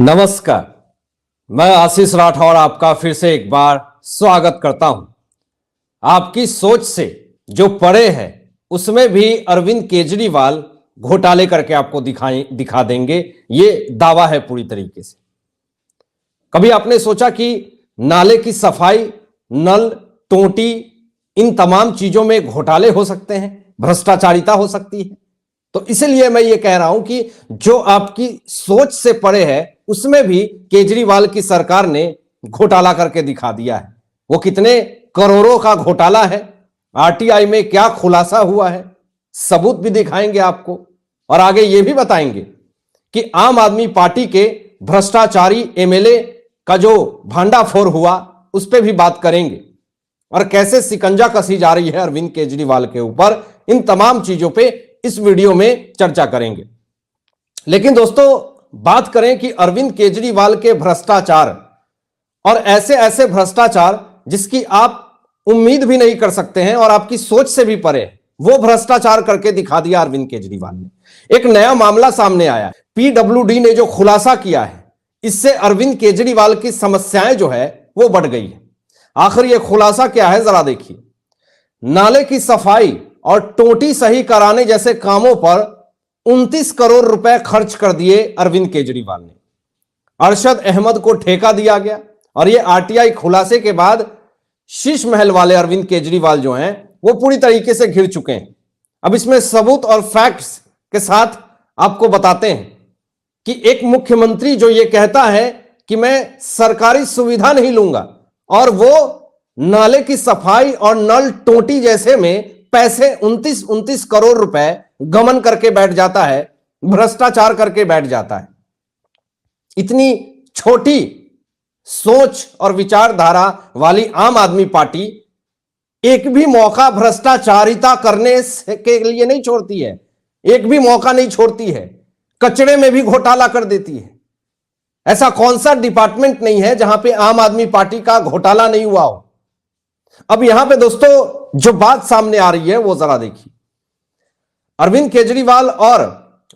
नमस्कार, मैं आशीष राठौर आपका फिर से एक बार स्वागत करता हूं। आपकी सोच से जो परे है उसमें भी अरविंद केजरीवाल घोटाले करके आपको दिखा देंगे, ये दावा है पूरी तरीके से। कभी आपने सोचा कि नाले की सफाई, नल, टोटी, इन तमाम चीजों में घोटाले हो सकते हैं, भ्रष्टाचारिता हो सकती है? तो इसलिए मैं ये कह रहा हूं कि जो आपकी सोच से परे है उसमें भी केजरीवाल की सरकार ने घोटाला करके दिखा दिया है। वो कितने करोड़ों का घोटाला है, आरटीआई में क्या खुलासा हुआ है, सबूत भी दिखाएंगे आपको। और आगे ये भी बताएंगे कि आम आदमी पार्टी के भ्रष्टाचारी एमएलए का जो भांडाफोड़ हुआ उस पर भी बात करेंगे, और कैसे शिकंजा कसी जा रही है अरविंद केजरीवाल के ऊपर। इन तमाम चीजों पे इस वीडियो में चर्चा करेंगे। लेकिन दोस्तों, बात करें कि अरविंद केजरीवाल के भ्रष्टाचार, और ऐसे ऐसे भ्रष्टाचार जिसकी आप उम्मीद भी नहीं कर सकते हैं और आपकी सोच से भी परे है, वो भ्रष्टाचार करके दिखा दिया अरविंद केजरीवाल ने। एक नया मामला सामने आया, पीडब्ल्यूडी ने जो खुलासा किया है, इससे अरविंद केजरीवाल की समस्याएं जो है वो बढ़ गई है। आखिर ये खुलासा क्या है, जरा देखिए। नाले की सफाई और टोटी सही कराने जैसे कामों पर 29 करोड़ रुपए खर्च कर दिए अरविंद केजरीवाल ने। अरशद अहमद को ठेका दिया गया, और यह आरटीआई खुलासे के बाद शीश महल वाले अरविंद केजरीवाल जो हैं वो पूरी तरीके से घिर चुके हैं। अब इसमें सबूत और फैक्ट्स के साथ आपको बताते हैं कि एक मुख्यमंत्री जो ये कहता है कि मैं सरकारी सुविधा नहीं लूंगा, और वो नाले की सफाई और नल टोटी जैसे में पैसे 29 करोड़ रुपए गमन करके बैठ जाता है, भ्रष्टाचार करके बैठ जाता है। इतनी छोटी सोच और विचारधारा वाली आम आदमी पार्टी एक भी मौका भ्रष्टाचारिता करने के लिए नहीं छोड़ती है, एक भी मौका नहीं छोड़ती है, कचरे में भी घोटाला कर देती है। ऐसा कौन सा डिपार्टमेंट नहीं है जहां पे आम आदमी पार्टी का घोटाला नहीं हुआ हो। अब यहां पे दोस्तों जो बात सामने आ रही है वो जरा देखिए। अरविंद केजरीवाल और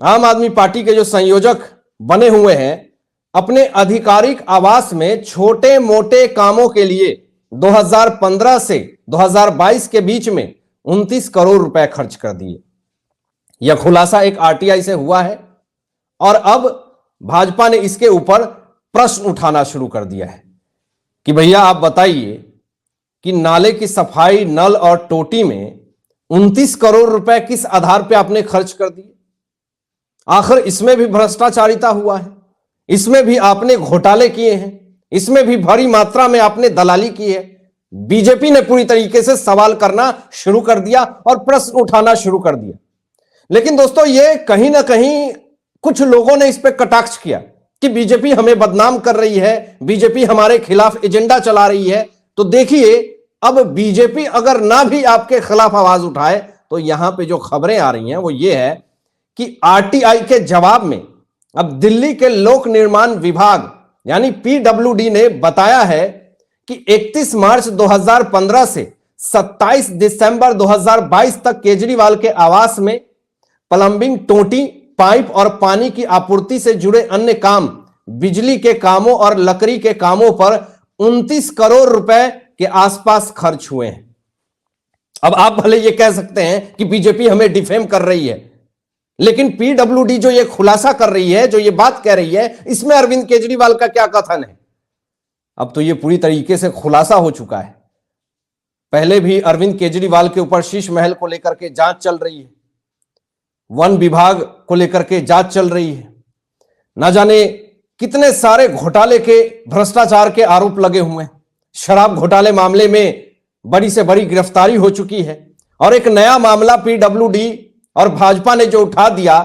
आम आदमी पार्टी के जो संयोजक बने हुए हैं, अपने आधिकारिक आवास में छोटे मोटे कामों के लिए 2015 से 2022 के बीच में 29 करोड़ रुपए खर्च कर दिए। यह खुलासा एक आरटीआई से हुआ है, और अब भाजपा ने इसके ऊपर प्रश्न उठाना शुरू कर दिया है कि भैया आप बताइए कि नाले की सफाई, नल और टोटी में 29 करोड़ रुपए किस आधार पे आपने खर्च कर दिए? आखिर इसमें भी भ्रष्टाचारिता हुआ है, इसमें भी आपने घोटाले किए हैं, इसमें भी भारी मात्रा में आपने दलाली की है। बीजेपी ने पूरी तरीके से सवाल करना शुरू कर दिया और प्रश्न उठाना शुरू कर दिया। लेकिन दोस्तों, ये कहीं ना कहीं कुछ लोगों ने इस पर कटाक्ष किया कि बीजेपी हमें बदनाम कर रही है, बीजेपी हमारे खिलाफ एजेंडा चला रही है। तो देखिए, अब बीजेपी अगर ना भी आपके खिलाफ आवाज उठाए तो यहां पे जो खबरें आ रही हैं वो ये है कि आरटीआई के जवाब में अब दिल्ली के लोक निर्माण विभाग यानी पीडब्ल्यूडी ने बताया है कि 31 मार्च 2015 से 27 दिसंबर 2022 तक केजरीवाल के आवास में प्लंबिंग, टोटी, पाइप और पानी की आपूर्ति से जुड़े अन्य काम, बिजली के कामों और लकड़ी के कामों पर 29 करोड़ रुपए के आसपास खर्च हुए हैं। अब आप भले ये कह सकते हैं कि बीजेपी हमें डिफेम कर रही है, लेकिन पीडब्ल्यूडी जो ये खुलासा कर रही है, जो ये बात कह रही है, इसमें अरविंद केजरीवाल का क्या कथन है? अब तो ये पूरी तरीके से खुलासा हो चुका है। पहले भी अरविंद केजरीवाल के ऊपर शीश महल को लेकर के जांच चल रही है, वन विभाग को लेकर के जांच चल रही है, ना जाने कितने सारे घोटाले के, भ्रष्टाचार के आरोप लगे हुए हैं। शराब घोटाले मामले में बड़ी से बड़ी गिरफ्तारी हो चुकी है, और एक नया मामला पीडब्ल्यूडी और भाजपा ने जो उठा दिया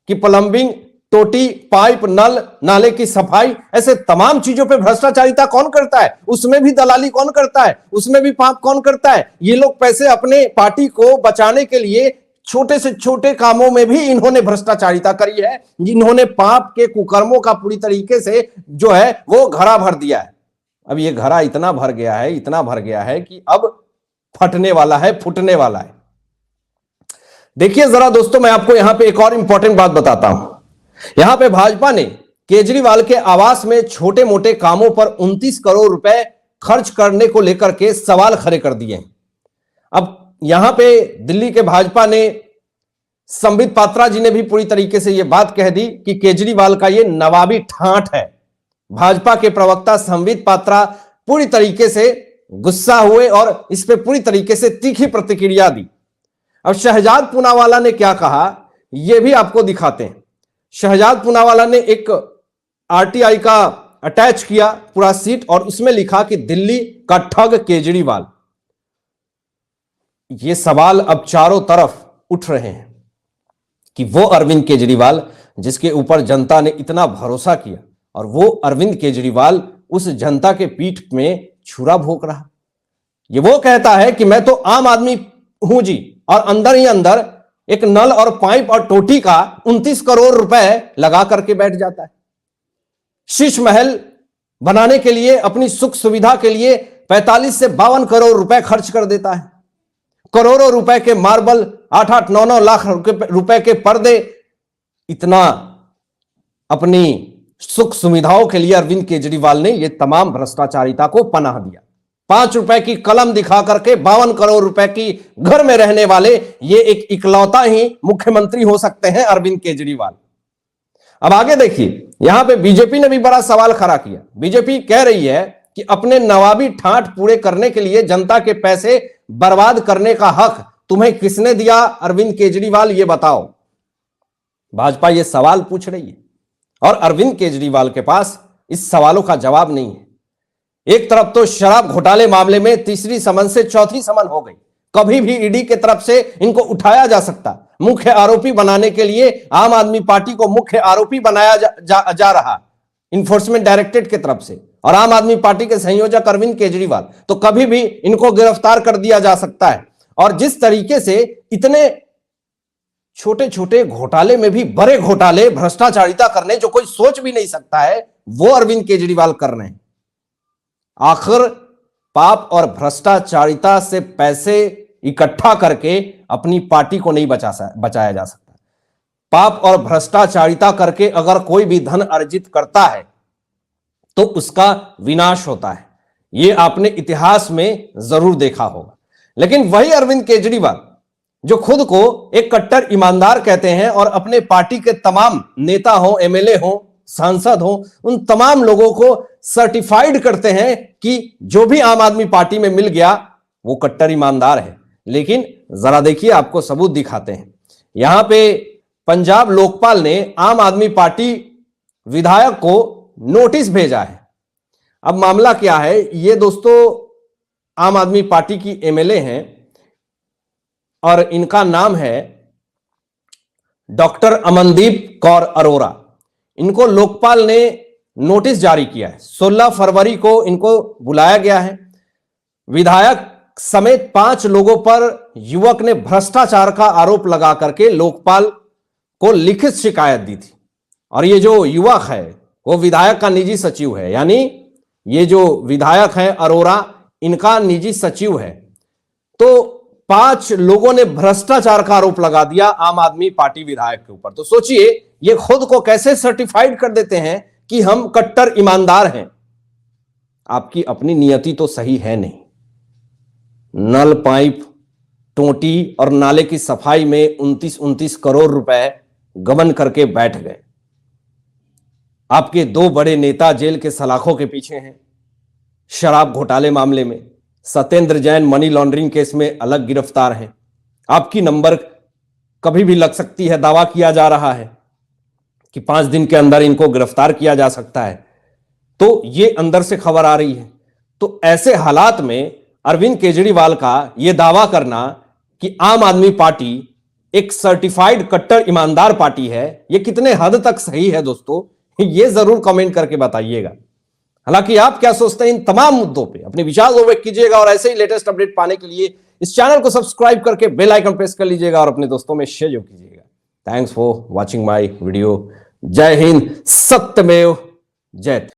कि प्लंबिंग, टोटी, पाइप, नल, नाले की सफाई, ऐसे तमाम चीजों पे भ्रष्टाचारिता कौन करता है, उसमें भी दलाली कौन करता है, उसमें भी पाप कौन करता है? ये लोग पैसे अपने पार्टी को बचाने के लिए छोटे से छोटे कामों में भी इन्होंने भ्रष्टाचारिता करी है, जिन्होंने पाप के कुकर्मों का पूरी तरीके से जो है वो घड़ा भर दिया है। अब ये घड़ा इतना भर गया है, इतना भर गया है कि अब फटने वाला है, फूटने वाला है। देखिए जरा दोस्तों, मैं आपको यहां पे एक और इंपॉर्टेंट बात बताता हूं। यहां पे भाजपा ने केजरीवाल के आवास में छोटे मोटे कामों पर 29 करोड़ रुपए खर्च करने को लेकर के सवाल खड़े कर दिए हैं। अब यहां पे दिल्ली के भाजपा ने संबित पात्रा जी ने भी पूरी तरीके से यह बात कह दी कि केजरीवाल का यह नवाबी ठाठ है। भाजपा के प्रवक्ता संबित पात्रा पूरी तरीके से गुस्सा हुए और इस पे पूरी तरीके से तीखी प्रतिक्रिया दी। अब शहजाद पूनावाला ने क्या कहा यह भी आपको दिखाते हैं। शहजाद पूनावाला ने एक आरटीआई का अटैच किया पूरा सीट और उसमें लिखा कि दिल्ली का ठग केजरीवाल। ये सवाल अब चारों तरफ उठ रहे हैं कि वो अरविंद केजरीवाल जिसके ऊपर जनता ने इतना भरोसा किया और वो अरविंद केजरीवाल उस जनता के पीठ में छुरा भोंक रहा। ये वो कहता है कि मैं तो आम आदमी हूं जी, और अंदर ही अंदर एक नल और पाइप और टोटी का 29 करोड़ रुपए लगा करके बैठ जाता है। शीश महल बनाने के लिए अपनी सुख सुविधा के लिए 45 से 52 करोड़ रुपए खर्च कर देता है। करोड़ों रुपए के मार्बल, 8-8, 9-9 लाख रुपए के पर्दे, इतना अपनी सुख सुविधाओं के लिए अरविंद केजरीवाल ने यह तमाम भ्रष्टाचारिता को पनाह दिया। 5 रुपए की कलम दिखा करके 52 करोड़ रुपए की घर में रहने वाले ये एक इकलौता ही मुख्यमंत्री हो सकते हैं अरविंद केजरीवाल। अब आगे देखिए, यहां पे बीजेपी ने भी बड़ा सवाल खड़ा किया। बीजेपी कह रही है कि अपने नवाबी ठाठ पूरे करने के लिए जनता के पैसे बर्बाद करने का हक तुम्हें किसने दिया अरविंद केजरीवाल, ये बताओ। भाजपा ये सवाल पूछ रही है और अरविंद केजरीवाल के पास इस सवालों का जवाब नहीं है। एक तरफ तो शराब घोटाले मामले में तीसरी समन से चौथी समन हो गई, कभी भी ईडी के तरफ से इनको उठाया जा सकता। मुख्य आरोपी बनाने के लिए आम आदमी पार्टी को मुख्य आरोपी बनाया जा रहा इन्फोर्समेंट डायरेक्टरेट की तरफ से, और आम आदमी पार्टी के संयोजक अरविंद केजरीवाल, तो कभी भी इनको गिरफ्तार कर दिया जा सकता है। और जिस तरीके से इतने छोटे छोटे घोटाले में भी बड़े घोटाले, भ्रष्टाचारिता करने जो कोई सोच भी नहीं सकता है, वो अरविंद केजरीवाल कर रहे हैं। आखिर पाप और भ्रष्टाचारिता से पैसे इकट्ठा करके अपनी पार्टी को नहीं बचाया जा सकता। पाप और भ्रष्टाचारिता करके अगर कोई भी धन अर्जित करता है तो उसका विनाश होता है। यह आपने इतिहास में जरूर देखा होगा। लेकिन वही अरविंद केजरीवाल जो खुद को एक कट्टर ईमानदार कहते हैं और अपने पार्टी के तमाम नेता हो, एमएलए हो, सांसद हो, उन तमाम लोगों को सर्टिफाइड करते हैं कि जो भी आम आदमी पार्टी में मिल गया वो कट्टर ईमानदार है। लेकिन जरा देखिए, आपको सबूत दिखाते हैं। यहां पे पंजाब लोकपाल ने आम आदमी पार्टी विधायक को नोटिस भेजा है। अब मामला क्या है, ये दोस्तों आम आदमी पार्टी की एमएलए हैं और इनका नाम है डॉक्टर अमनदीप कौर अरोरा। इनको लोकपाल ने नोटिस जारी किया है। 16 फरवरी को इनको बुलाया गया है। विधायक समेत 5 लोगों पर युवक ने भ्रष्टाचार का आरोप लगा करके लोकपाल को लिखित शिकायत दी थी। और ये जो युवक है वो विधायक का निजी सचिव है, यानी ये जो विधायक है अरोरा, इनका निजी सचिव है। तो 5 लोगों ने भ्रष्टाचार का आरोप लगा दिया आम आदमी पार्टी विधायक के ऊपर। तो सोचिए, ये खुद को कैसे सर्टिफाइड कर देते हैं कि हम कट्टर ईमानदार हैं। आपकी अपनी नियति तो सही है नहीं। नल, पाइप, टोटी और नाले की सफाई में 29 करोड़ रुपए गबन करके बैठ गए। आपके 2 बड़े नेता जेल के सलाखों के पीछे हैं। शराब घोटाले मामले में Satyendra Jain money laundering case में अलग गिरफ्तार हैं। आपकी नंबर कभी भी लग सकती है, दावा किया जा रहा है कि 5 दिन के अंदर इनको गिरफ्तार किया जा सकता है। तो ये अंदर से खबर आ रही है। तो ऐसे हालात में अरविंद केजरीवाल का यह दावा करना कि आम आदमी पार्टी एक सर्टिफाइड कट्टर ईमानदार पार्टी है, यह कितने हद तक सही है दोस्तों, यह जरूर कमेंट करके बताइएगा। हालांकि आप क्या सोचते हैं इन तमाम मुद्दों पे, अपने विचार व्यक्त कीजिएगा और ऐसे ही लेटेस्ट अपडेट पाने के लिए इस चैनल को सब्सक्राइब करके बेल आइकन प्रेस कर लीजिएगा और अपने दोस्तों में शेयर कीजिएगा। Thanks for watching my video. जय हिंद, सत्यमेव जयते।